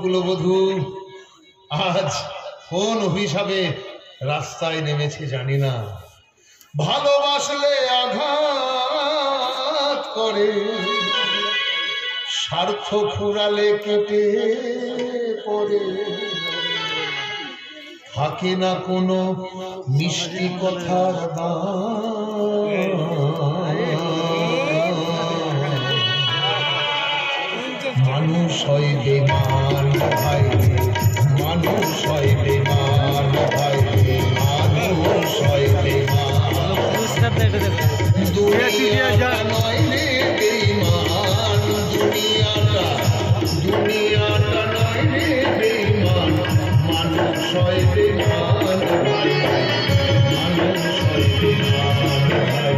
কুলবধূ আজ কোন অভিশাপে রাস্তায় নেমেছে জানি না। ভালোবাসলে আঘাত করে, স্বার্থ ফুরালে কেটে পড়ে, থাকে না কোনো মিষ্টি কথার মানুষ হয় বেমান ভাই, মানুষ হয় বেমান ভাই, মানুষ হয় বেমান, দুনিয়াটা নয় রে বেঈমান, দুনিয়াটা দুনিয়াটা নয় রে বেঈমান, মানুষ হয় বেমান ভাই, মানুষ হয় বেমান ভাই,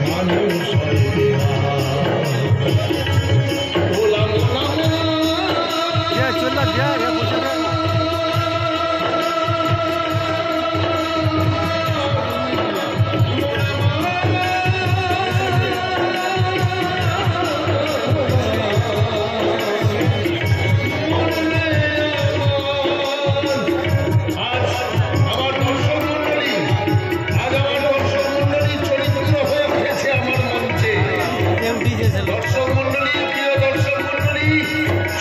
মানুষ হয় বেমান।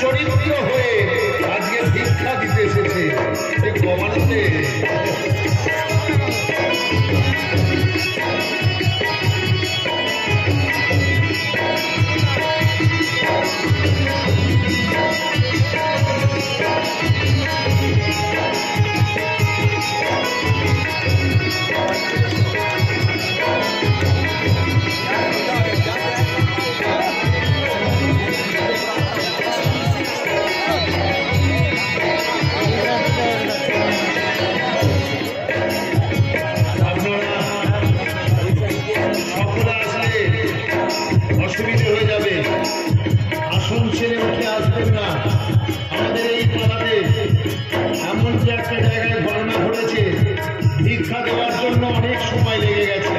চরিত্র হয়ে আজকে ভিক্ষা দিতে এসেছে এই গমানুতে। অসুবিধে হয়ে যাবে, আসন ছেড়ে উঠে আসবেন না। আমাদের এই পাড়াতে এমন যে একটা জায়গায় ঘটনা ঘটেছে, ভিক্ষা দেওয়ার জন্য অনেক সময় লেগে গেছে।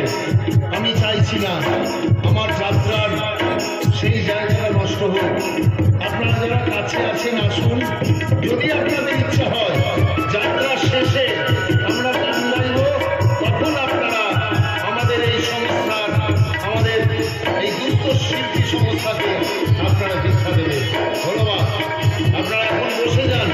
আমি চাইছি না আমার যাত্রার সেই জায়গাটা নষ্ট হোক। আপনারা যারা কাছে আছেন আসুন, যদি আপনাদের ইচ্ছা হয় যাত্রার শেষে আমরা গান গাইব, তখন আপনারা আমাদের এই সংস্থার, আমাদের এই দুস্থ শিল্পী সংস্থাকে আপনারা ভিক্ষা দেবেন। ধন্যবাদ। আপনারা এখন বসে যান।